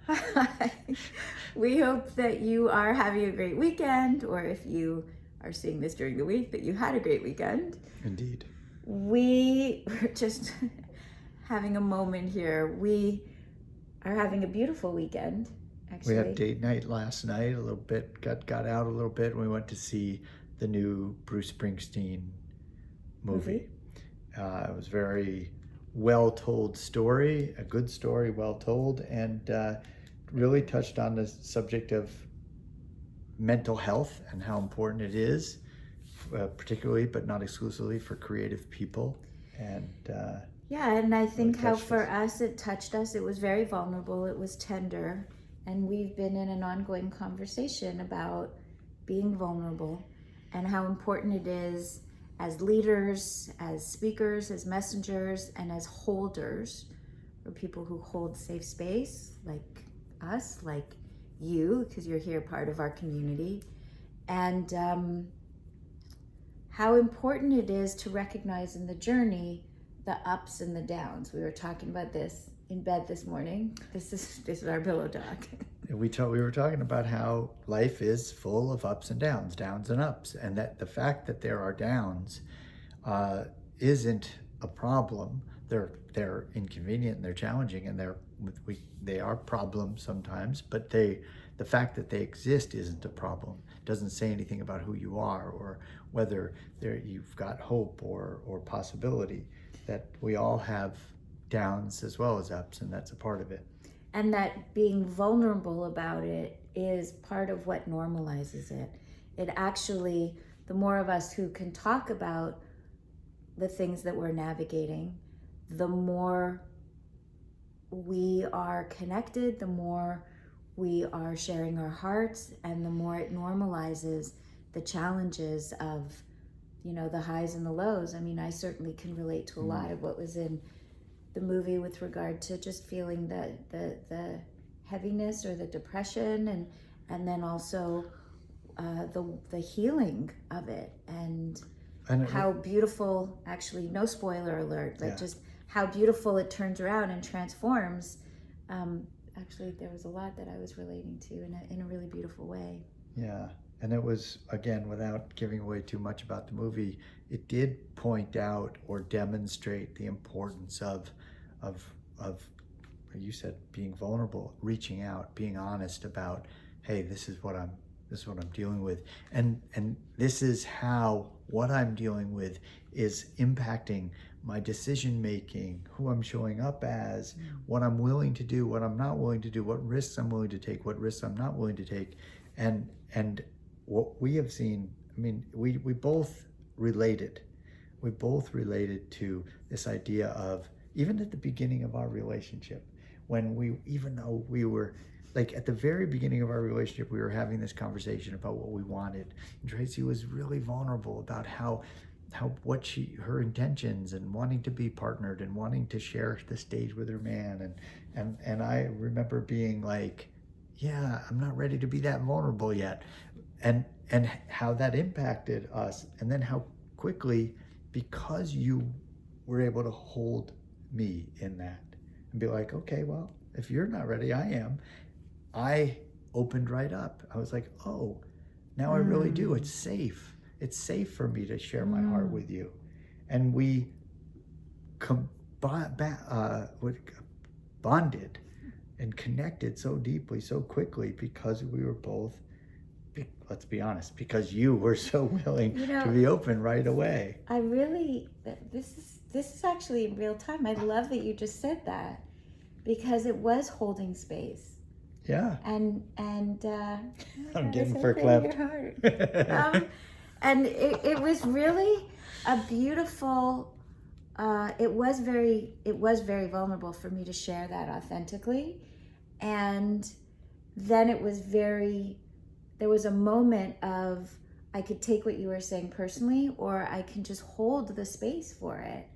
Hi. We hope that you are having a great weekend, or if you are seeing this during the week, that you had a great weekend. Indeed. We were just having a moment here. We are having a beautiful weekend, We had actually. date night last night. A little bit got out a little bit. And we went to see the new Bruce Springsteen movie. Movie. It was very well told story, a good story, well told, and really touched on the subject of mental health and how important it is, particularly but not exclusively for creative people. And Yeah, and I really think how touched for us. us it touched us. It was very vulnerable, it was tender, and we've been in an ongoing conversation about being vulnerable and how important it is as leaders, as speakers, as messengers, and as holders, or people who hold safe space, like us, like you, because you're here part of our community, and how important it is to recognize in the journey the ups and the downs. We were talking about this in bed this morning. This is our pillow talk. We were talking about how life is full of ups and downs, downs and ups, and that the fact that there are downs uh, isn't a problem. They're inconvenient and they're challenging and they are problems sometimes, but the fact that they exist isn't a problem. It doesn't say anything about who you are or whether you've got hope or possibility. That we all have downs as well as ups, and that's a part of it. And that being vulnerable about it is part of what normalizes it. It actually, the more of us who can talk about the things that we're navigating, the more we are connected, the more we are sharing our hearts, and the more it normalizes the challenges of, the highs and the lows. I mean, I certainly can relate to a lot of what was in the movie with regard to just feeling the heaviness or the depression, and then also the healing of it, and And how beautiful, actually no spoiler alert, like yeah, just how beautiful it turns around and transforms. Actually, there was a lot that I was relating to in a really beautiful way. yeah. And it was, again, without giving away too much about the movie, it did point out or demonstrate the importance of of you said being vulnerable, reaching out, being honest about, hey, this is what I'm dealing with, and this is how what I'm dealing with is impacting my decision making, who I'm showing up as, what I'm willing to do, what I'm not willing to do, what risks I'm willing to take, what risks I'm not willing to take, and what we have seen. I mean, we both related. We both related to this idea of, even at the beginning of our relationship, when even though we were like at the very beginning of our relationship, we were having this conversation about what we wanted. And Tracy was really vulnerable about her intentions and wanting to be partnered and wanting to share the stage with her man. And I remember being like, yeah, I'm not ready to be that vulnerable yet. And how that impacted us, and then how quickly, because you were able to hold me in that and be like, okay, well, if you're not ready, I am. I opened right up. I was like, oh, now I really do. It's safe. It's safe for me to share my heart with you. And we bonded and connected so deeply, so quickly, because we were both, let's be honest, because you were so willing to be open right away. I really, this is actually in real time. I love that you just said that, because it was holding space. Yeah. And I'm getting so verklempt. and it was really a beautiful. It was very vulnerable for me to share that authentically, and then it was very. There was a moment of, I could take what you were saying personally, or I can just hold the space for it,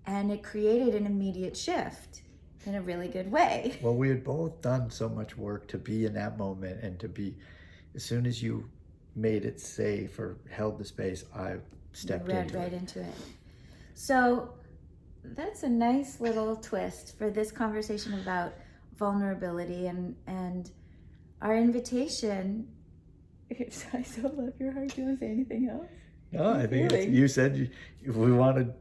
and it created an immediate shift in a really good way. Well, we had both done so much work to be in that moment, and to be, as soon as you made it safe or held the space, I stepped into right it. into it. So that's a nice little twist for this conversation about vulnerability, and our invitation. I so love your heart. Do you want to say anything else? No, I think you said we wanted,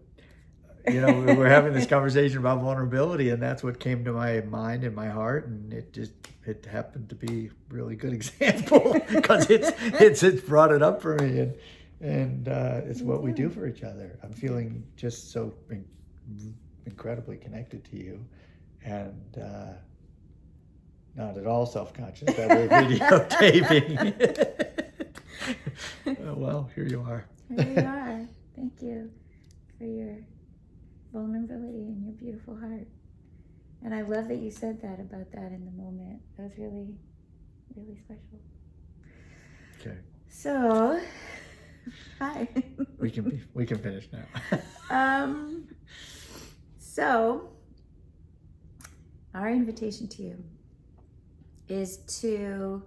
we were having this conversation about vulnerability, and that's what came to my mind and my heart, and it happened to be a really good example because it's brought it up for me, and it's what we do for each other. I'm feeling just so incredibly connected to you, and not at all self-conscious that we're videotaping. Well, here you are. Here you are. Thank you for your vulnerability and your beautiful heart. And I love that you said that about that in the moment. That was really, really special. Okay. So, hi. We can finish now. So, our invitation to you is to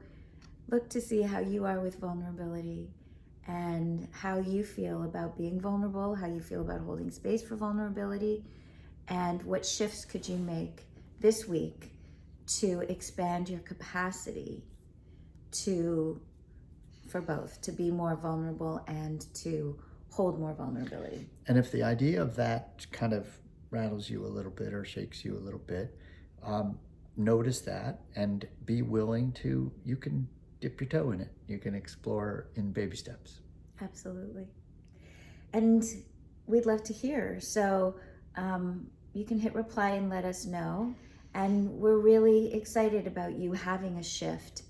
look to see how you are with vulnerability and how you feel about being vulnerable, how you feel about holding space for vulnerability, and what shifts could you make this week to expand your capacity for both, to be more vulnerable and to hold more vulnerability. And if the idea of that kind of rattles you a little bit or shakes you a little bit, notice that and be willing to, you can dip your toe in it. You can explore in baby steps. Absolutely. And we'd love to hear. So you can hit reply and let us know. And we're really excited about you having a shift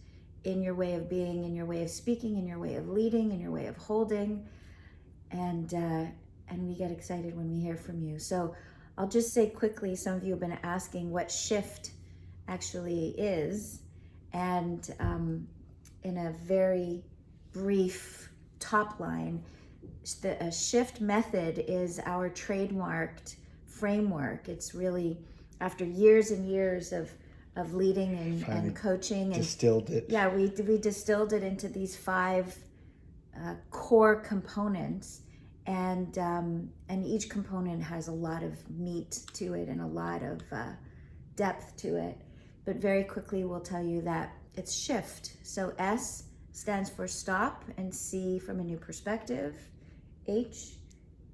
in your way of being, in your way of speaking, in your way of leading, in your way of holding. And we get excited when we hear from you. So I'll just say quickly, some of you have been asking what shift actually is. And in a very brief top line, the shift method is our trademarked framework. It's really after years and years of leading and coaching, and distilled it. Yeah, we distilled it into these 5 core components, and each component has a lot of meat to it and a lot of depth to it. But very quickly, we'll tell you that it's shift. So S stands for stop and see from a new perspective. H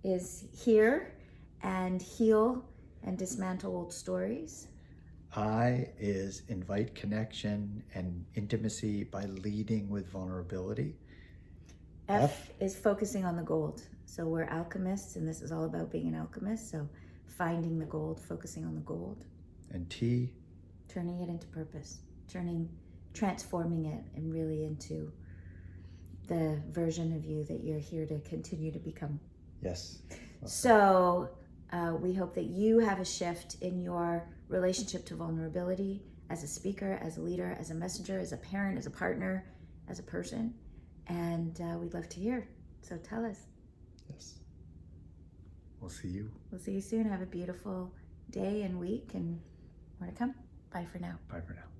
is hear and heal and dismantle old stories. I is invite connection and intimacy by leading with vulnerability. F is focusing on the gold. So we're alchemists, and this is all about being an alchemist. So finding the gold, focusing on the gold. And T, turning it into purpose, transforming it and really into the version of you that you're here to continue to become. Yes. Okay. So we hope that you have a shift in your relationship to vulnerability as a speaker, as a leader, as a messenger, as a parent, as a partner, as a person. And we'd love to hear. So tell us. Yes. We'll see you. We'll see you soon. Have a beautiful day and week and more to come. Bye for now. Bye for now.